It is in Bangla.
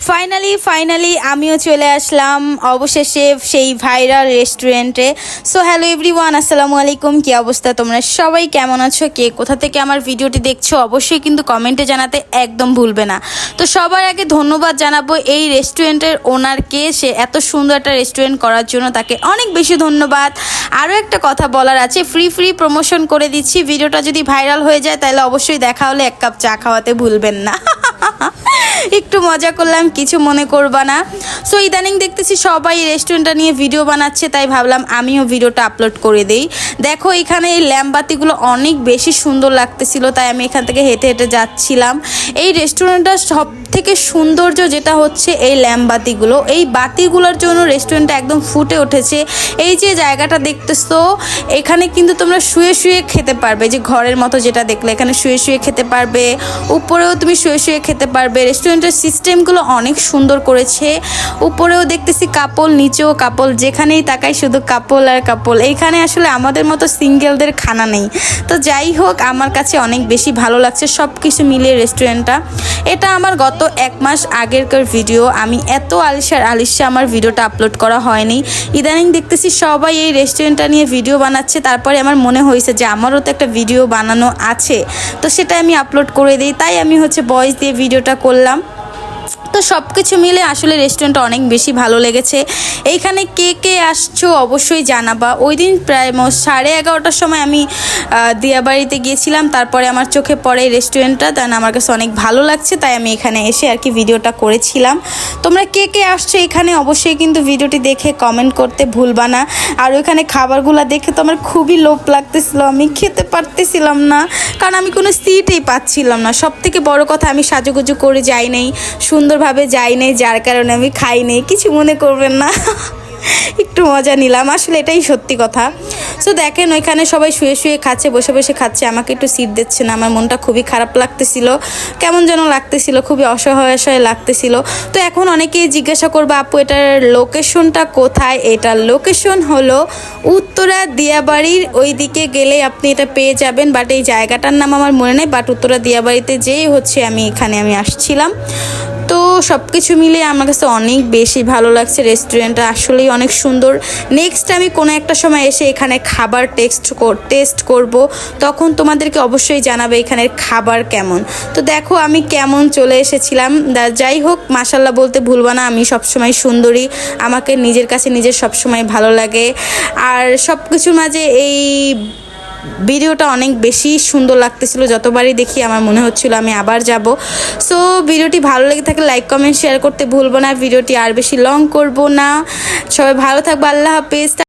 ফাইনালি আমিও চলে আসলাম অবশেষে সেই ভাইরাল রেস্টুরেন্টে। সো হ্যালো এভরিওয়ান, আসসালামু আলাইকুম। কি অবস্থা, তোমরা সবাই কেমন আছো? কে কোথা থেকে আমার ভিডিওটি দেখছো অবশ্যই কিন্তু কমেন্টে জানাতে একদম ভুলবে না। তো সবার আগে ধন্যবাদ জানাবো এই রেস্টুরেন্টের ওনারকে, সে এত সুন্দর একটা রেস্টুরেন্ট করার জন্য তাকে অনেক বেশি ধন্যবাদ। আরও একটা কথা বলার আছে, ফ্রি প্রমোশন করে দিচ্ছি। ভিডিওটা যদি ভাইরাল হয়ে যায় তাহলে অবশ্যই দেখা হলে এক কাপ চা খাওয়াতে ভুলবেন না। একটু মজা করলাম, কিছু মনে করবা না। সো ইদানিং দেখতেছি সবাই রেস্টুরেন্টটা নিয়ে ভিডিও বানাচ্ছে, তাই ভাবলাম আমিও ভিডিওটা আপলোড করে দেই। দেখো এখানে এই ল্যাম্পবাতিগুলো অনেক বেশি সুন্দর লাগতেছিল, তাই আমি এখান থেকে হেঁটে হেঁটে যাচ্ছিলাম। এই রেস্টুরেন্টটা সব থেকে সৌন্দর্য যেটা হচ্ছে এই ল্যাম্পবাতিগুলো, এই বাতিগুলোর জন্য রেস্টুরেন্টটা একদম ফুটে উঠেছে। এই যে জায়গাটা দেখতেছো, এখানে কিন্তু তোমরা শুয়ে শুয়ে খেতে পারবে, যে ঘরের মতো যেটা দেখলে এখানে শুয়ে শুয়ে খেতে পারবে, উপরেও তুমি শুয়ে শুয়ে খেতে পারবে। রেস্টুরেন্টের সিস্টেমগুলো অনেক সুন্দর করেছে। উপরেও দেখতেছি কাপল, নিচেও কাপল, যেখানেই তাকাই শুধু কাপল আর কাপল। এইখানে আসলে আমাদের মতো সিঙ্গেলদের খানা নেই। তো যাই হোক, আমার কাছে অনেক বেশি ভালো লাগছে সব কিছু মিলিয়ে রেস্টুরেন্টটা। এটা আমার গত 1 মাস আগেরকার ভিডিও। আমি এত আলিশা আমার ভিডিওটা আপলোড করা হয়নি। ইদানিং দেখতেছি সবাই এই রেস্টুরেন্টটা নিয়ে ভিডিও বানাচ্ছে, তারপরে আমার মনে হয়েছে যে আমারও তো একটা ভিডিও বানানো আছে, তো সেটা আমি আপলোড করে দিই। তাই আমি ভয়েস দিয়ে ভিডিওটা করলাম। তো সব কিছু মিলে আসলে রেস্টুরেন্টটা অনেক বেশি ভালো লেগেছে। এইখানে কে কে আসছো অবশ্যই জানাবা। ওই দিন প্রায় 11:30টার সময় আমি দিয়াবাড়িতে গিয়েছিলাম, তারপরে আমার চোখে পড়ে এই রেস্টুরেন্টটা, তাই আমার কাছে অনেক ভালো লাগছে, তাই আমি এখানে এসে আর কি ভিডিওটা করেছিলাম। তোমরা কে কে আসছো এখানে অবশ্যই কিন্তু ভিডিওটি দেখে কমেন্ট করতে ভুলবা না। আর ওইখানে খাবারগুলো দেখে তো আমার খুবই লোভ লাগতেছিল, আমি খেতে পারতেছিলাম না, কারণ আমি কোনো সিটই পাচ্ছিলাম না। সব থেকে বড় কথা, আমি সাজুগুজু করে যাই নাই, সুন্দরভাবে যাই নাই, যার কারণে আমি খাই নেই। কিছু মনে করবেন না, একটু মজা নিলাম, আসলে এটাই সত্যি কথা। সো দেখেন ওইখানে সবাই শুয়ে শুয়ে খাচ্ছে, বসে বসে খাচ্ছে, আমাকে একটু সিট দিচ্ছে না। আমার মনটা খুবই খারাপ লাগতেছিল, কেমন যেন লাগতেছিল, খুবই অসহায় লাগতেছিল। তো এখন অনেকেই জিজ্ঞাসা করবে, আপু এটার লোকেশনটা কোথায়? এটার লোকেশন হলো উত্তরা দিয়াবাড়ির ওই দিকে গেলে আপনি এটা পেয়ে যাবেন, বাট এই জায়গাটার নাম আমার মনে নেই। বাট উত্তরা দিয়াবাড়িতে যেই আমি আসছিলাম। তো সব কিছু মিলে আমার কাছে অনেক বেশি ভালো লাগছে। রেস্টুরেন্টটা আসলেই অনেক সুন্দর। নেক্সট আমি কোনো একটা সময় এসে এখানে খাবার টেস্ট করব, তখন তোমাদেরকে অবশ্যই জানাবে এখানের খাবার কেমন। তো দেখো আমি কেমন চলে এসেছিলাম। যাই হোক, মাশাল্লাহ বলতে ভুলবা না, আমি সবসময় সুন্দরী, আমাকে নিজের কাছে নিজের সবসময় ভালো লাগে। আর সব কিছুর মাঝে এই ভিডিওটা অনেক বেশি সুন্দর লাগতেছিল, যতবারই দেখি আমার মনে হচ্ছিল আমি আবার যাব। সো ভিডিওটি ভালো লেগে থাকলে লাইক কমেন্ট শেয়ার করতে ভুলবো না। ভিডিওটি আর বেশি লং করব না। সবাই ভালো থাকবে, আল্লাহ হাফেজ।